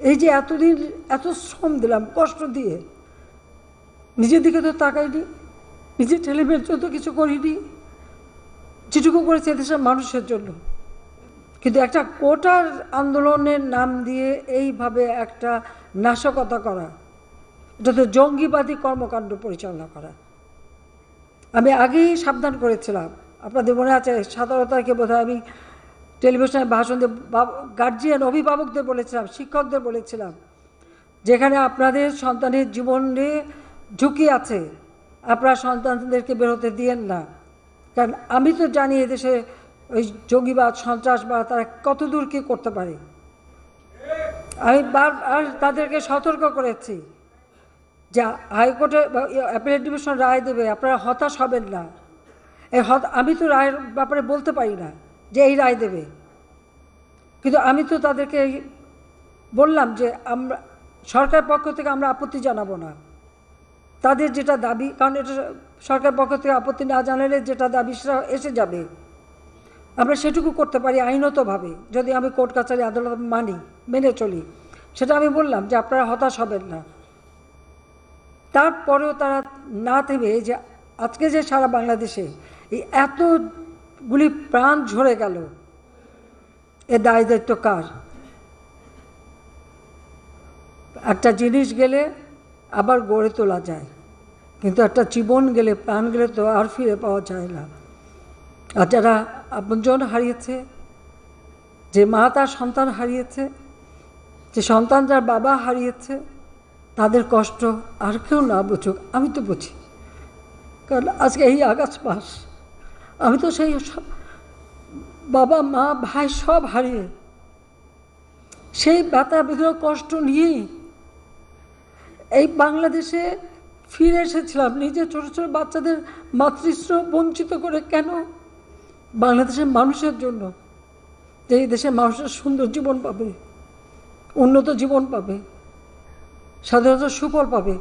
এই যে এতদিন এত শ্রম দিলাম কষ্ট দিয়ে, নিজের দিকে তো তাকাইনি, নিজের ছেলে মেয়ের জন্য কিছু করিনি, যেটুকু করেছে এদেশের মানুষের জন্য। কিন্তু একটা কোটার আন্দোলনের নাম দিয়ে এইভাবে একটা নাশকতা করা, এটা তো জঙ্গিবাদী কর্মকাণ্ড পরিচালনা করা। আমি আগেই সাবধান করেছিলাম, আপনাদের মনে আছে 17 তারিখে বোধহয় আমি টেলিভিশনে ভাষণ দিয়ে গার্জিয়ান অভিভাবকদের বলেছিলাম, শিক্ষকদের বলেছিলাম, যেখানে আপনাদের সন্তানের জীবনে ঝুঁকি আছে আপনারা সন্তানদেরকে বেরোতে দিয়েন না। কারণ আমি তো জানি এদেশে ওই জঙ্গিবাদ সন্ত্রাসবাদ তারা কত দূর কী করতে পারে। আমি বারবার তাদেরকে সতর্ক করেছি যে হাইকোর্টে অ্যাপিলেট ডিভিশন রায় দেবে, আপনারা হতাশ হবেন না। আমি তো রায়ের ব্যাপারে বলতে পারি না যে এই রায় দেবে, কিন্তু আমি তো তাদেরকে বললাম যে আমরা সরকার পক্ষ থেকে আমরা আপত্তি জানাবো না, তাদের যেটা দাবি, কারণ এটা সরকার পক্ষ থেকে আপত্তি না জানালে যেটা দাবি সেটা এসে যাবে, আমরা সেটুকু করতে পারি আইনতভাবে, যদি আমি কোর্ট কাছারি আদালত মেনে চলি। সেটা আমি বললাম যে আপনারা হতাশ হবেন না। তারপরেও তারা না থেমে যে আজকে যে সারা বাংলাদেশে এই এতগুলি প্রাণ ঝরে গেল, এ দায় দায়িত্ব কার? একটা জিনিস গেলে আবার গড়ে তোলা যায়, কিন্তু একটা জীবন গেলে, প্রাণ গেলে তো আর ফিরে পাওয়া যায় না। আর যারা আপনজন হারিয়েছে, যে মা তার সন্তান হারিয়েছে, যে সন্তান যার বাবা হারিয়েছে, তাদের কষ্ট আর কেউ না বুঝুক, আমি তো বুঝি। কারণ আজকে এই আগস্ট মাস আমি তো সেই বাবা মা ভাই সব হারিয়ে সেই ব্যথা বেদনা কষ্ট নিয়েই এই বাংলাদেশে ফিরে এসেছিলাম। নিজের ছোটো ছোটো বাচ্চাদের মাতৃস্নেহ বঞ্চিত করে কেন? বাংলাদেশের মানুষের জন্য, যে এই দেশের মানুষের সুন্দর জীবন পাবে, উন্নত জীবন পাবে, স্বাধীনতার সুফল পাবে,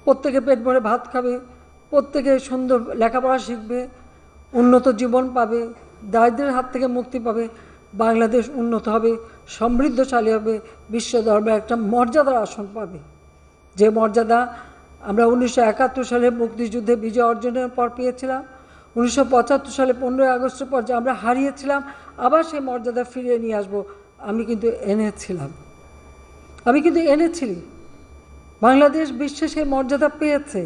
প্রত্যেকে পেট ভরে ভাত খাবে, প্রত্যেকে সুন্দর লেখাপড়া শিখবে, উন্নত জীবন পাবে, দারিদ্র্যের হাত থেকে মুক্তি পাবে, বাংলাদেশ উন্নত হবে, সমৃদ্ধশালী হবে, বিশ্ব দরবারে একটা মর্যাদার আসন পাবে। যে মর্যাদা আমরা 1971 সালে মুক্তিযুদ্ধে বিজয় অর্জনের পর পেয়েছিলাম, 1975 সালে 15ই আগস্টের পর যে আমরা হারিয়েছিলাম, আবার সেই মর্যাদা ফিরিয়ে নিয়ে আসবো। আমি কিন্তু এনেছি। বাংলাদেশ বিশ্বে সেই মর্যাদা পেয়েছে,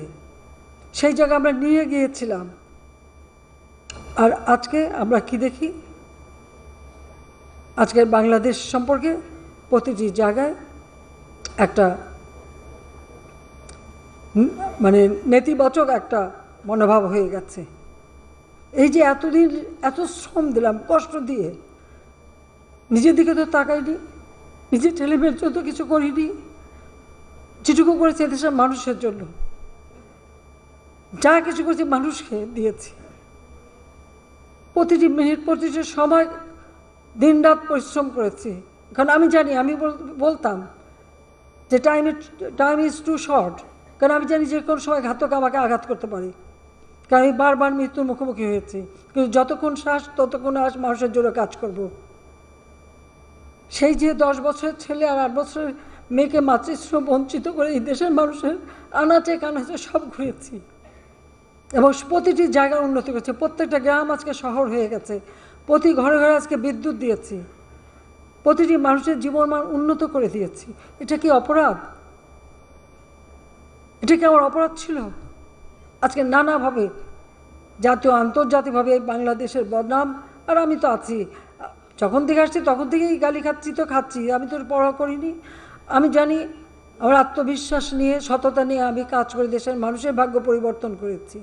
সেই জায়গায় আমরা নিয়ে গিয়েছিলাম। আর আজকে আমরা কি দেখি? আজকের বাংলাদেশ সম্পর্কে প্রতিটি জায়গায় একটা মানে নেতিবাচক একটা মনোভাব হয়ে গেছে। এই যে এতদিন এত শ্রম দিলাম কষ্ট দিয়ে, নিজের দিকে তো তাকাইনি, নিজের ছেলে মেয়ের জন্য কিছু করিনি, যেটুকু করেছে এদেশের মানুষের জন্য, যা কিছু করেছি মানুষকে দিয়েছি। প্রতিটি মিনিট প্রতিটি সময় দিন রাত পরিশ্রম করেছি। কারণ আমি জানি, আমি বলতাম যে টাইম ইজ টু শর্ট, কারণ আমি জানি যে কোনো সময় ঘাতক আমাকে আঘাত করতে পারে, কারণ আমি বারবার মৃত্যুর মুখোমুখি হয়েছি। কিন্তু যতক্ষণ শ্বাস ততক্ষণ মানুষের জন্য কাজ করব। সেই যে 10 বছরের ছেলে আর 8 বছরের মেয়েকে মাতৃস্নেহ বঞ্চিত করে এই দেশের মানুষের আনাচে কানাচে সব ঘুরেছি, এবং প্রতিটি জায়গার উন্নতি করেছে। প্রত্যেকটা গ্রাম আজকে শহর হয়ে গেছে, প্রতি ঘরে ঘরে আজকে বিদ্যুৎ দিয়েছি, প্রতিটি মানুষের জীবনমান উন্নত করে দিয়েছি। এটা কি অপরাধ? এটা কি আমার অপরাধ ছিল? আজকে নানাভাবে জাতীয় আন্তর্জাতিকভাবে বাংলাদেশের বদনাম, আর আমি তো আছি, যখন থেকে আসছি তখন থেকেই গালি খাচ্ছি। আমি তো পড়া করিনি। আমি জানি, আমার আত্মবিশ্বাস নিয়ে, সততা নিয়ে আমি কাজ করে দেশের মানুষের ভাগ্য পরিবর্তন করেছি।